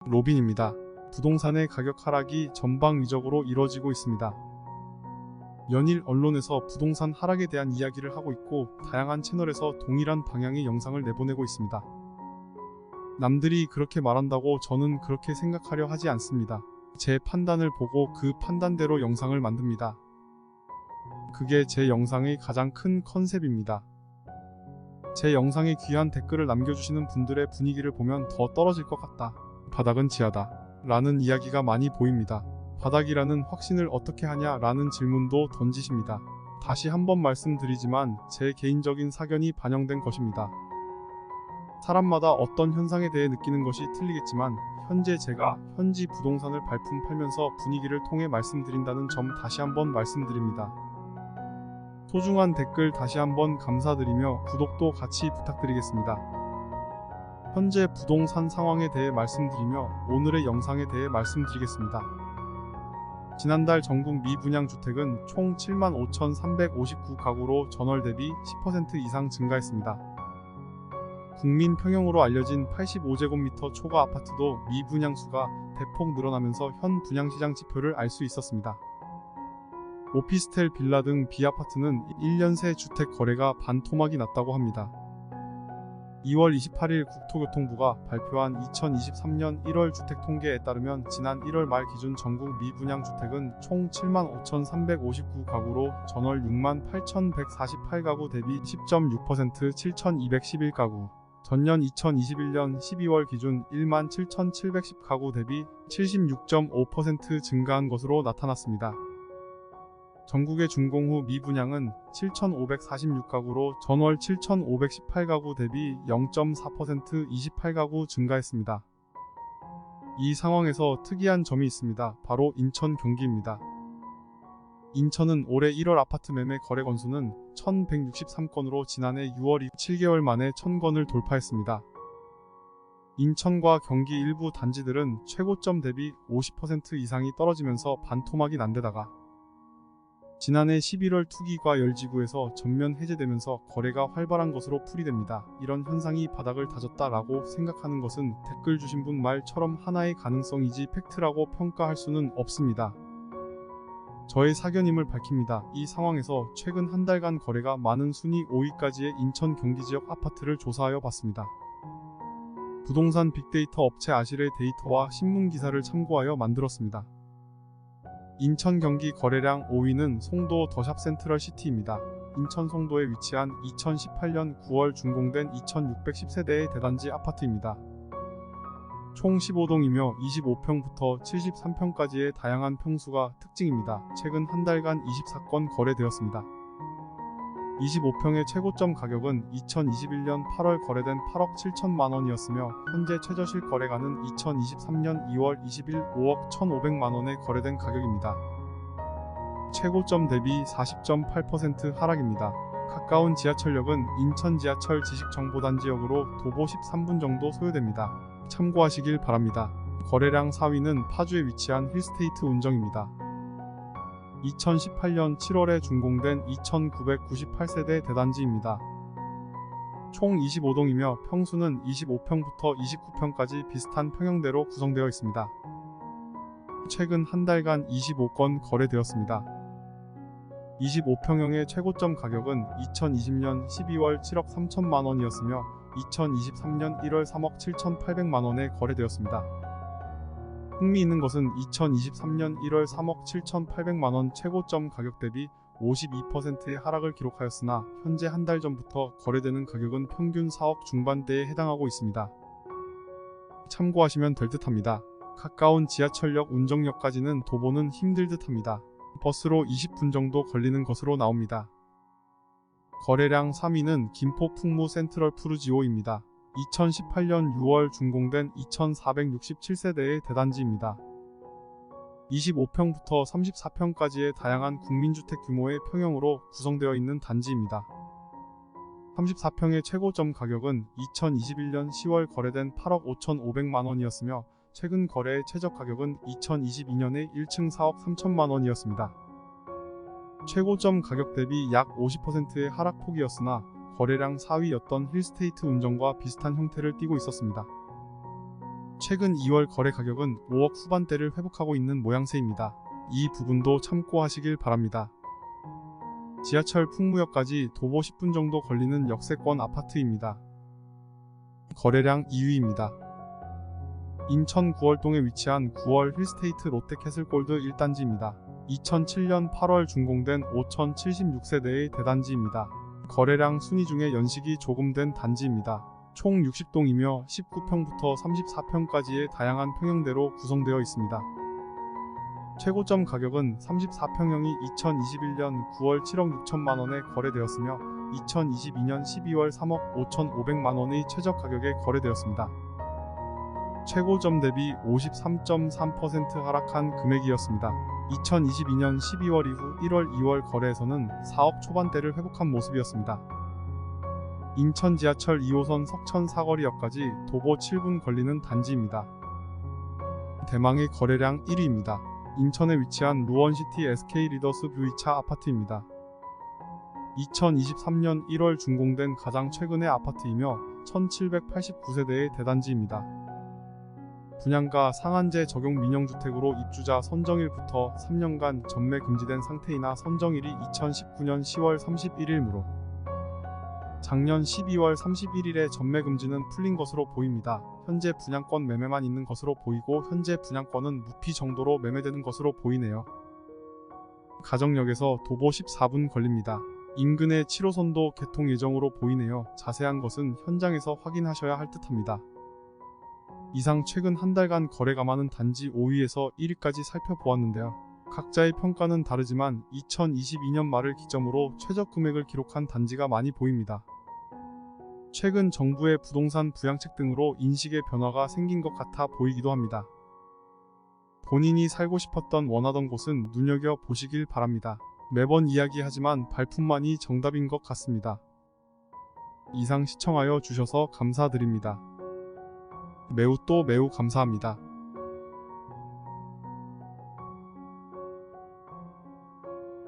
로빈입니다. 부동산의 가격 하락이 전방위적으로 이뤄지고 있습니다. 연일 언론에서 부동산 하락에 대한 이야기를 하고 있고 다양한 채널에서 동일한 방향의 영상을 내보내고 있습니다. 남들이 그렇게 말한다고 저는 그렇게 생각하려 하지 않습니다. 제 판단을 보고 그 판단대로 영상을 만듭니다. 그게 제 영상의 가장 큰 컨셉입니다. 제 영상에 귀한 댓글을 남겨주시는 분들의 분위기를 보면 더 떨어질 것 같다. 바닥은 지하다. 라는 이야기가 많이 보입니다. 바닥이라는 확신을 어떻게 하냐 라는 질문도 던지십니다. 다시 한번 말씀드리지만 제 개인적인 사견이 반영된 것입니다. 사람마다 어떤 현상에 대해 느끼는 것이 틀리겠지만 현재 제가 현지 부동산을 발품 팔면서 분위기를 통해 말씀드린다는 점 다시 한번 말씀드립니다. 소중한 댓글 다시 한번 감사드리며 구독도 같이 부탁드리겠습니다. 현재 부동산 상황에 대해 말씀드리며 오늘의 영상에 대해 말씀드리겠습니다. 지난달 전국 미분양 주택은 총 75,359가구로 전월 대비 10% 이상 증가했습니다. 국민 평형으로 알려진 85제곱미터 초과 아파트도 미분양수가 대폭 늘어나면서 현 분양시장 지표를 알 수 있었습니다. 오피스텔, 빌라 등 B아파트는 1년 새 주택 거래가 반토막이 났다고 합니다. 2월 28일 국토교통부가 발표한 2023년 1월 주택통계에 따르면 지난 1월 말 기준 전국 미분양 주택은 총 75,359가구로 전월 68,148가구 대비 10.6% 7,211가구, 전년 2021년 12월 기준 17,710가구 대비 76.5% 증가한 것으로 나타났습니다. 전국의 준공 후 미분양은 7,546가구로 전월 7,518가구 대비 0.4% 28가구 증가했습니다. 이 상황에서 특이한 점이 있습니다. 바로 인천, 경기입니다. 인천은 올해 1월 아파트 매매 거래 건수는 1,163건으로 지난해 6월 이후 7개월 만에 1,000건을 돌파했습니다. 인천과 경기 일부 단지들은 최고점 대비 50% 이상이 떨어지면서 반토막이 난 데다가 지난해 11월 투기과 열지구에서 전면 해제되면서 거래가 활발한 것으로 풀이됩니다. 이런 현상이 바닥을 다졌다라고 생각하는 것은 댓글 주신 분 말처럼 하나의 가능성이지 팩트라고 평가할 수는 없습니다. 저의 사견임을 밝힙니다. 이 상황에서 최근 한 달간 거래가 많은 순위 5위까지의 인천 경기 지역 아파트를 조사하여 봤습니다. 부동산 빅데이터 업체 아실의 데이터와 신문기사를 참고하여 만들었습니다. 인천 경기 거래량 5위는 송도 더샵 센트럴시티입니다. 인천 송도에 위치한 2018년 9월 준공된 2610세대의 대단지 아파트입니다. 총 15동이며 25평부터 73평까지의 다양한 평수가 특징입니다. 최근 한 달간 24건 거래되었습니다. 25평의 최고점 가격은 2021년 8월 거래된 8억 7천만원이었으며 현재 최저실 거래가는 2023년 2월 20일 5억 1,500만원에 거래된 가격입니다. 최고점 대비 40.8% 하락입니다. 가까운 지하철역은 인천 지하철 지식정보단지역으로 도보 13분 정도 소요됩니다. 참고하시길 바랍니다. 거래량 4위는 파주에 위치한 힐스테이트 운정입니다. 2018년 7월에 준공된 2998세대 대단지입니다. 총 25동이며 평수는 25평부터 29평까지 비슷한 평형대로 구성되어 있습니다. 최근 한 달간 25건 거래되었습니다. 25평형의 최고점 가격은 2020년 12월 7억 3천만원이었으며 2023년 1월 3억 7,800만원에 거래되었습니다. 흥미있는 것은 2023년 1월 3억 7,800만원 최고점 가격 대비 52%의 하락을 기록하였으나 현재 한 달 전부터 거래되는 가격은 평균 4억 중반대에 해당하고 있습니다. 참고하시면 될 듯합니다. 가까운 지하철역 운정역까지는 도보는 힘들 듯합니다. 버스로 20분 정도 걸리는 것으로 나옵니다. 거래량 3위는 김포 풍무 센트럴 푸르지오입니다. 2018년 6월 준공된 2467세대의 대단지입니다. 25평부터 34평까지의 다양한 국민주택 규모의 평형으로 구성되어 있는 단지입니다. 34평의 최고점 가격은 2021년 10월 거래된 8억 5,500만원이었으며 최근 거래의 최저 가격은 2022년에 1층 4억 3천만원이었습니다. 최고점 가격 대비 약 50%의 하락폭이었으나 거래량 4위였던 힐스테이트 운정과 비슷한 형태를 띠고 있었습니다. 최근 2월 거래 가격은 5억 후반대를 회복하고 있는 모양새입니다. 이 부분도 참고하시길 바랍니다. 지하철 풍무역까지 도보 10분 정도 걸리는 역세권 아파트입니다. 거래량 2위입니다. 인천 구월동에 위치한 9월 힐스테이트 롯데캐슬골드 1단지입니다. 2007년 8월 준공된 5076세대의 대단지입니다. 거래량 순위 중에 연식이 조금 된 단지입니다. 총 60동이며 19평부터 34평까지의 다양한 평형대로 구성되어 있습니다. 최고점 가격은 34평형이 2021년 9월 7억 6천만원에 거래되었으며 2022년 12월 3억 5,500만원의 최저 가격에 거래되었습니다. 최고점 대비 53.3% 하락한 금액이었습니다. 2022년 12월 이후 1월, 2월 거래에서는 4억 초반대를 회복한 모습이었습니다. 인천 지하철 2호선 석천 사거리역까지 도보 7분 걸리는 단지입니다. 대망의 거래량 1위입니다. 인천에 위치한 루원시티 SK 리더스 뷰이차 아파트입니다. 2023년 1월 준공된 가장 최근의 아파트이며 1789세대의 대단지입니다. 분양가 상한제 적용 민영주택으로 입주자 선정일부터 3년간 전매 금지된 상태이나 선정일이 2019년 10월 31일이므로 작년 12월 31일에 전매 금지는 풀린 것으로 보입니다. 현재 분양권 매매만 있는 것으로 보이고 현재 분양권은 무피 정도로 매매되는 것으로 보이네요. 가정역에서 도보 14분 걸립니다. 인근의 7호선도 개통 예정으로 보이네요. 자세한 것은 현장에서 확인하셔야 할 듯합니다. 이상 최근 한 달간 거래가 많은 단지 5위에서 1위까지 살펴보았는데요. 각자의 평가는 다르지만 2022년 말을 기점으로 최저 금액을 기록한 단지가 많이 보입니다. 최근 정부의 부동산 부양책 등으로 인식의 변화가 생긴 것 같아 보이기도 합니다. 본인이 살고 싶었던 원하던 곳은 눈여겨보시길 바랍니다. 매번 이야기하지만 발품만이 정답인 것 같습니다. 이상 시청하여 주셔서 감사드립니다. 매우 감사합니다.